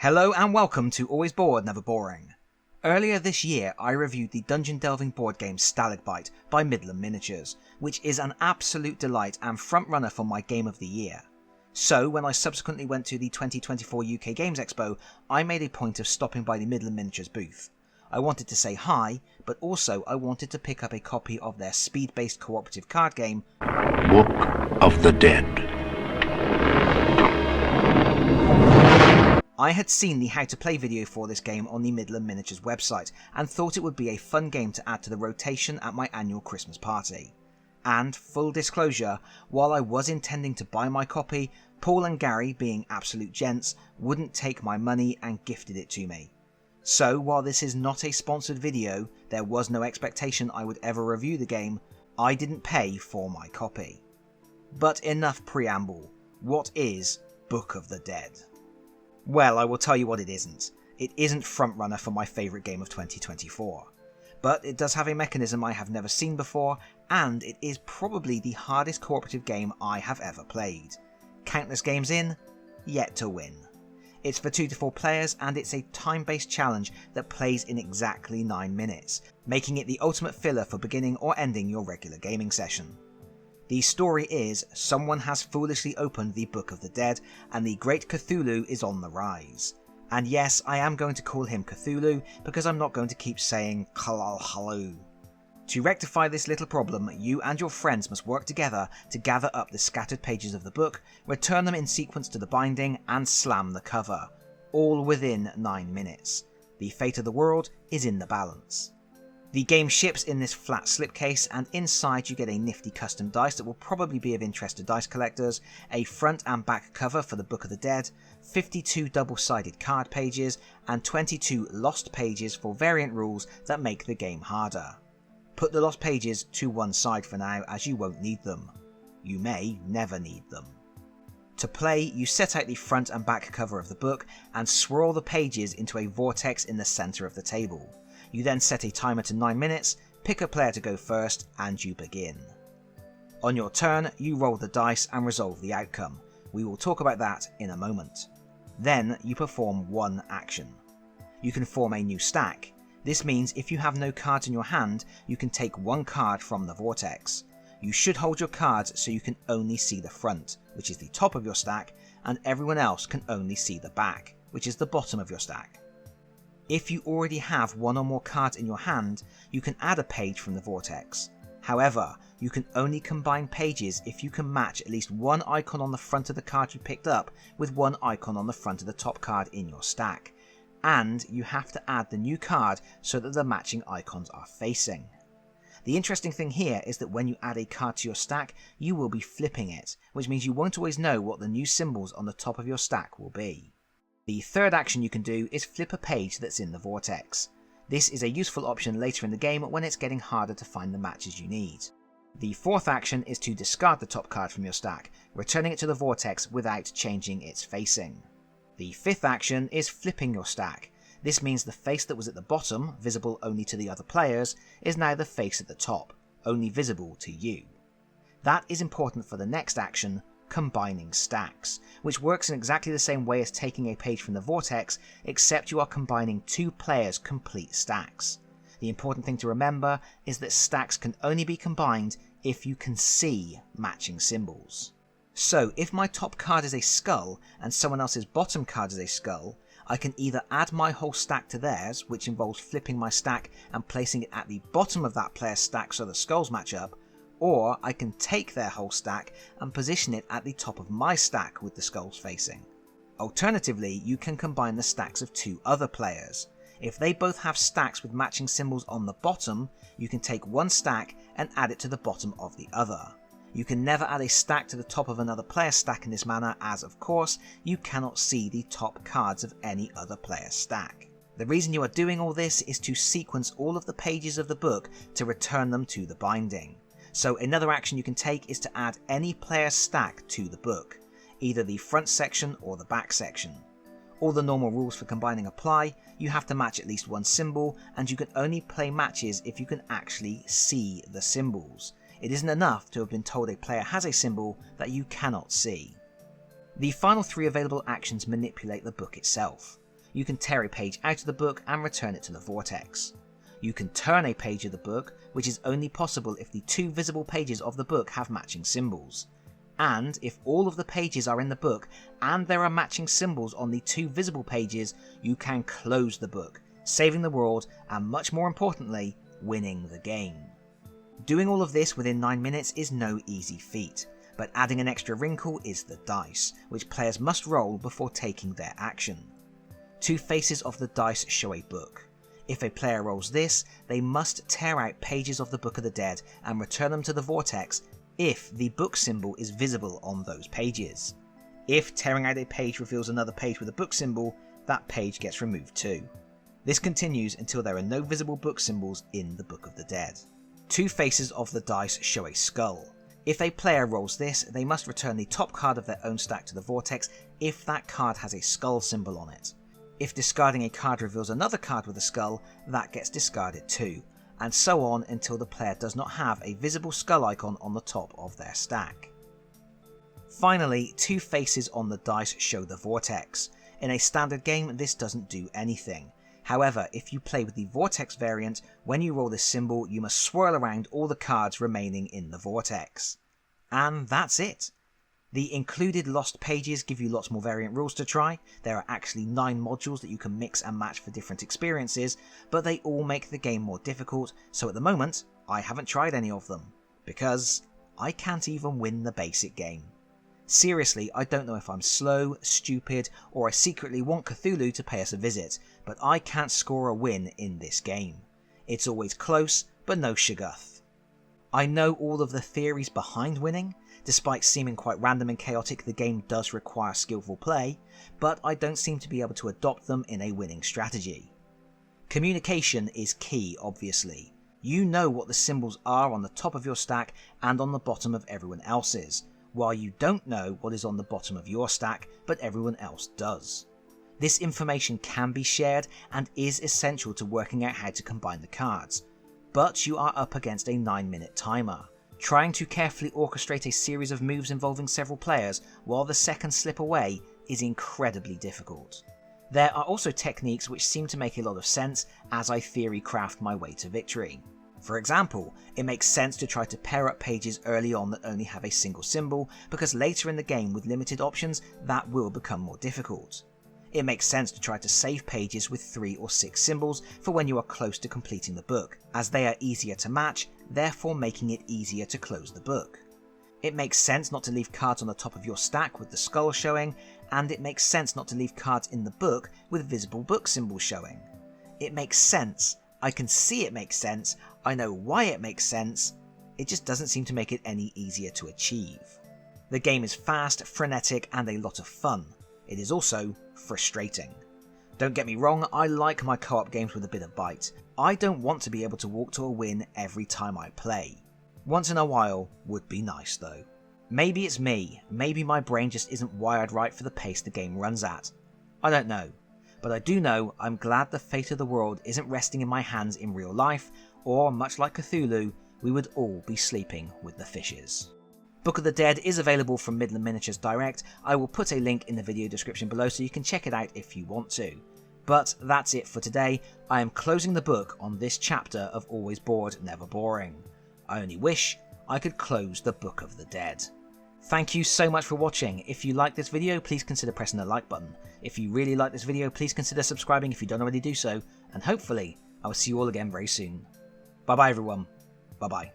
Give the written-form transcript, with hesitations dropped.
Hello and welcome to Always Bored, Never Boring. Earlier this year I reviewed the dungeon delving board game Stalagbite by Midlam Miniatures, which is an absolute delight and frontrunner for my game of the year. So when I subsequently went to the 2024 UK Games Expo, I made a point of stopping by the Midlam Miniatures booth. I wanted to say hi, but also I wanted to pick up a copy of their speed-based cooperative card game, Book of the Dead. I had seen the how to play video for this game on the Midlam Miniatures website and thought it would be a fun game to add to the rotation at my annual Christmas party. And, full disclosure, while I was intending to buy my copy, Paul and Gary, being absolute gents, wouldn't take my money and gifted it to me. So while this is not a sponsored video, there was no expectation I would ever review the game, I didn't pay for my copy. But enough preamble. What is Book of the Dead? Well, I will tell you what it isn't. It isn't frontrunner for my favourite game of 2024. But it does have a mechanism I have never seen before, and it is probably the hardest cooperative game I have ever played. Countless games in, yet to win. It's for 2 to 4 players, and it's a time-based challenge that plays in exactly 9 minutes, making it the ultimate filler for beginning or ending your regular gaming session. The story is, someone has foolishly opened the Book of the Dead, and the great Cthulhu is on the rise. And yes, I am going to call him Cthulhu, because I'm not going to keep saying Cthulhu. To rectify this little problem, you and your friends must work together to gather up the scattered pages of the book, return them in sequence to the binding, and slam the cover. All within 9 minutes. The fate of the world is in the balance. The game ships in this flat slipcase, and inside you get a nifty custom dice that will probably be of interest to dice collectors, a front and back cover for the Book of the Dead, 52 double-sided card pages, and 22 lost pages for variant rules that make the game harder. Put the lost pages to one side for now, as you won't need them. You may never need them. To play, you set out the front and back cover of the book and swirl the pages into a vortex in the centre of the table. You then set a timer to 9 minutes, pick a player to go first, and you begin. On your turn, you roll the dice and resolve the outcome. We will talk about that in a moment. Then you perform one action. You can form a new stack. This means if you have no cards in your hand, you can take one card from the vortex. You should hold your cards so you can only see the front, which is the top of your stack, and everyone else can only see the back, which is the bottom of your stack. If you already have one or more cards in your hand, you can add a page from the vortex. However, you can only combine pages if you can match at least one icon on the front of the card you picked up with one icon on the front of the top card in your stack. And you have to add the new card so that the matching icons are facing. The interesting thing here is that when you add a card to your stack, you will be flipping it, which means you won't always know what the new symbols on the top of your stack will be. The third action you can do is flip a page that's in the vortex. This is a useful option later in the game when it's getting harder to find the matches you need. The fourth action is to discard the top card from your stack, returning it to the vortex without changing its facing. The fifth action is flipping your stack. This means the face that was at the bottom, visible only to the other players, is now the face at the top, only visible to you. That is important for the next action, combining stacks, which works in exactly the same way as taking a page from the vortex, except you are combining 2 players' complete stacks. The important thing to remember is that stacks can only be combined if you can see matching symbols. So if my top card is a skull and someone else's bottom card is a skull, I can either add my whole stack to theirs, which involves flipping my stack and placing it at the bottom of that player's stack so the skulls match up, or I can take their whole stack and position it at the top of my stack with the skulls facing. Alternatively, you can combine the stacks of 2 other players. If they both have stacks with matching symbols on the bottom, you can take one stack and add it to the bottom of the other. You can never add a stack to the top of another player's stack in this manner, as of course, you cannot see the top cards of any other player's stack. The reason you are doing all this is to sequence all of the pages of the book to return them to the binding. So another action you can take is to add any player's stack to the book, either the front section or the back section. All the normal rules for combining apply. You have to match at least one symbol, and you can only play matches if you can actually see the symbols. It isn't enough to have been told a player has a symbol that you cannot see. The final 3 available actions manipulate the book itself. you can tear a page out of the book and return it to the vortex. You can turn a page of the book, which is only possible if the two visible pages of the book have matching symbols. And if all of the pages are in the book and there are matching symbols on the two visible pages, you can close the book, saving the world and, much more importantly, winning the game. Doing all of this within 9 minutes is no easy feat, but adding an extra wrinkle is the dice, which players must roll before taking their action. Two faces of the dice show a book. If a player rolls this, they must tear out pages of the Book of the Dead and return them to the vortex if the book symbol is visible on those pages. If tearing out a page reveals another page with a book symbol, that page gets removed too. This continues until there are no visible book symbols in the Book of the Dead. Two faces of the dice show a skull. If a player rolls this, they must return the top card of their own stack to the vortex if that card has a skull symbol on it. If discarding a card reveals another card with a skull, that gets discarded too, and so on until the player does not have a visible skull icon on the top of their stack. Finally, two faces on the dice show the vortex. In a standard game, this doesn't do anything. However, if you play with the vortex variant, when you roll this symbol, you must swirl around all the cards remaining in the vortex. And that's it. The included lost pages give you lots more variant rules to try. There are actually 9 modules that you can mix and match for different experiences, but they all make the game more difficult, so at the moment, I haven't tried any of them, because I can't even win the basic game. Seriously, I don't know if I'm slow, stupid, or I secretly want Cthulhu to pay us a visit, but I can't score a win in this game. It's always close, but no shoggoth. I know all of the theories behind winning. Despite seeming quite random and chaotic, the game does require skillful play, but I don't seem to be able to adopt them in a winning strategy. Communication is key, obviously. You know what the symbols are on the top of your stack and on the bottom of everyone else's, while you don't know what is on the bottom of your stack, but everyone else does. This information can be shared and is essential to working out how to combine the cards, but you are up against a 9-minute timer. Trying to carefully orchestrate a series of moves involving several players while the seconds slip away is incredibly difficult. There are also techniques which seem to make a lot of sense as I theory craft my way to victory. For example, it makes sense to try to pair up pages early on that only have a single symbol, because later in the game with limited options that will become more difficult. It makes sense to try to save pages with 3 or 6 symbols for when you are close to completing the book, as they are easier to match, therefore making it easier to close the book. It makes sense not to leave cards on the top of your stack with the skull showing, and it makes sense not to leave cards in the book with visible book symbols showing. It makes sense. I can see it makes sense. I know why it makes sense. It just doesn't seem to make it any easier to achieve. The game is fast, frenetic, and a lot of fun. It is also frustrating. Don't get me wrong, I like my co-op games with a bit of bite. I don't want to be able to walk to a win every time I play. Once in a while would be nice though. Maybe it's me, maybe my brain just isn't wired right for the pace the game runs at. I don't know, but I do know I'm glad the fate of the world isn't resting in my hands in real life, or much like Cthulhu, we would all be sleeping with the fishes. Book of the Dead is available from Midlam Miniatures Direct. I will put a link in the video description below so you can check it out if you want to. But that's it for today. I am closing the book on this chapter of Always Bored, Never Boring. I only wish I could close the Book of the Dead. Thank you so much for watching. If you like this video, please consider pressing the like button. If you really like this video, please consider subscribing if you don't already do so, and hopefully I will see you all again very soon. Bye bye everyone. Bye bye.